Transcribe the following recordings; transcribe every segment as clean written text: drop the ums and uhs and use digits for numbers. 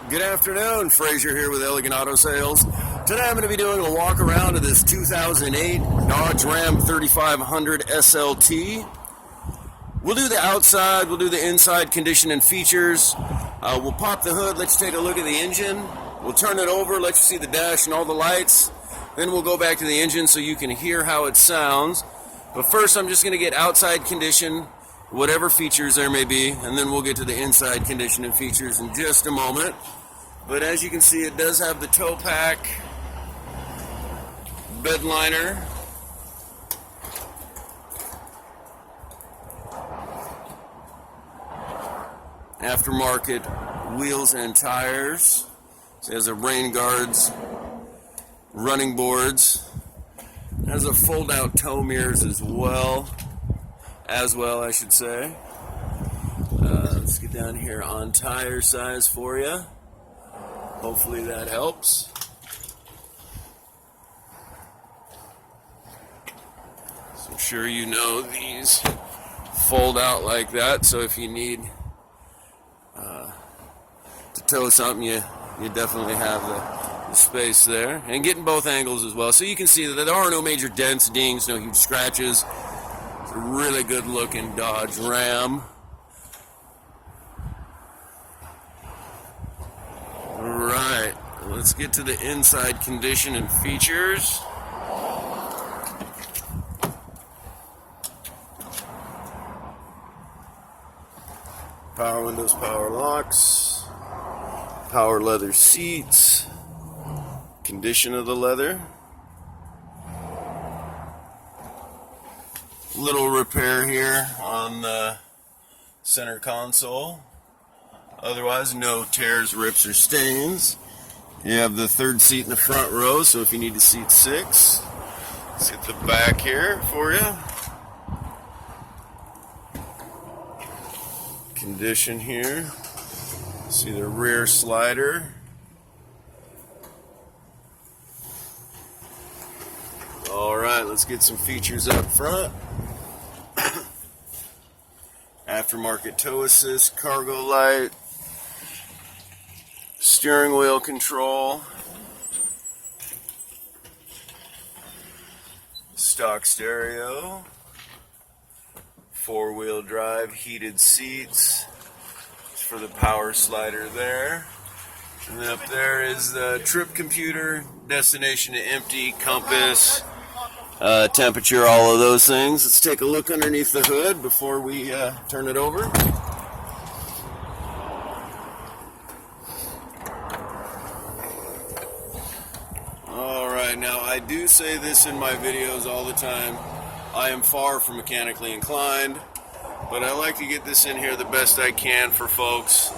Good afternoon, Frazier here with Elegant Auto Sales. Today I'm going to be doing a walk around of this 2008 Dodge Ram 3500 SLT. We'll do the outside, we'll do the inside condition and features. We'll pop the hood, let you take a look at the engine. We'll turn it over, let you see the dash and all the lights. Then we'll go back to the engine so you can hear how it sounds. But first I'm just going to get outside condition, whatever features there may be, and then we'll get to the inside condition and features in just a moment. But as you can see, it does have the tow pack, bed liner, aftermarket wheels and tires. So it has a rain guards, running boards. It has a fold-out tow mirrors as well, I should say. Let's get down here on tire size for you. Hopefully that helps. So I'm sure you know these fold out like that, so if you need to tow something, you definitely have the space there. And getting both angles as well, so you can see that there are no major dents, dings, no huge scratches. It's a really good looking Dodge Ram. Alright, let's get to the inside condition and features. Power windows, power locks, power leather seats, condition of the leather. Little repair here on the center console. Otherwise, no tears, rips, or stains. You have the third seat in the front row, so if you need to seat 6, let's get the back here for you. Condition here. See the rear slider. Alright, let's get some features up front. Aftermarket tow assist, cargo light, steering wheel control, stock stereo, 4-wheel drive, heated seats for the power slider there. And then up there is the trip computer, destination to empty, compass, temperature, all of those things. Let's take a look underneath the hood before we turn it over. Alright, now I do say this in my videos all the time. I am far from mechanically inclined, but I like to get this in here the best I can for folks.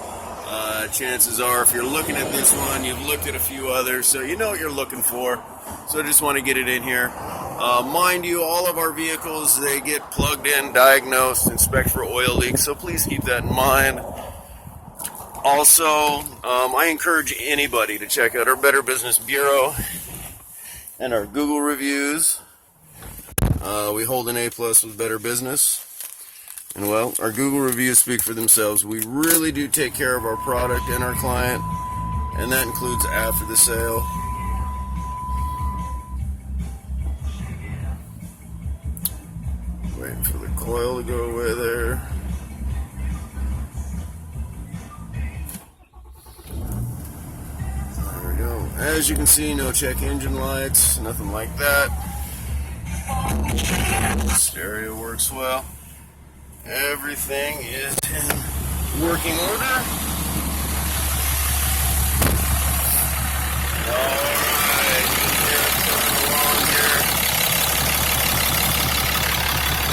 Chances are, if you're looking at this one, you've looked at a few others, so you know what you're looking for. So I just want to get it in here. Mind you, all of our vehicles, they get plugged in, diagnosed, inspect for oil leaks, so please keep that in mind. Also, I encourage anybody to check out our Better Business Bureau and our Google reviews. We hold an A+ with Better Business. And well, our Google reviews speak for themselves. We really do take care of our product and our client, and that includes after the sale. Waiting for the coil to go away there. There we go. As you can see, no check engine lights, nothing like that. Stereo works well. Everything is in working order. Alright, coming along here.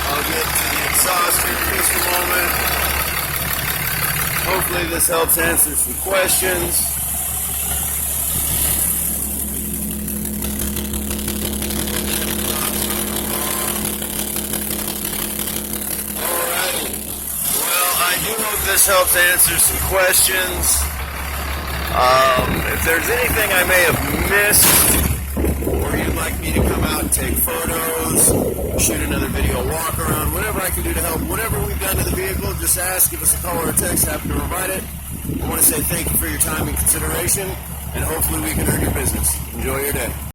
I'll get to the exhaust here in just a moment. Hopefully this helps answer some questions. This helps answer some questions. If there's anything I may have missed, or you'd like me to come out and take photos, shoot another video walk around, whatever I can do to help, whatever we've done to the vehicle, just ask, give us a call or a text, happy to provide it. I want to say thank you for your time and consideration, and hopefully we can earn your business. Enjoy your day.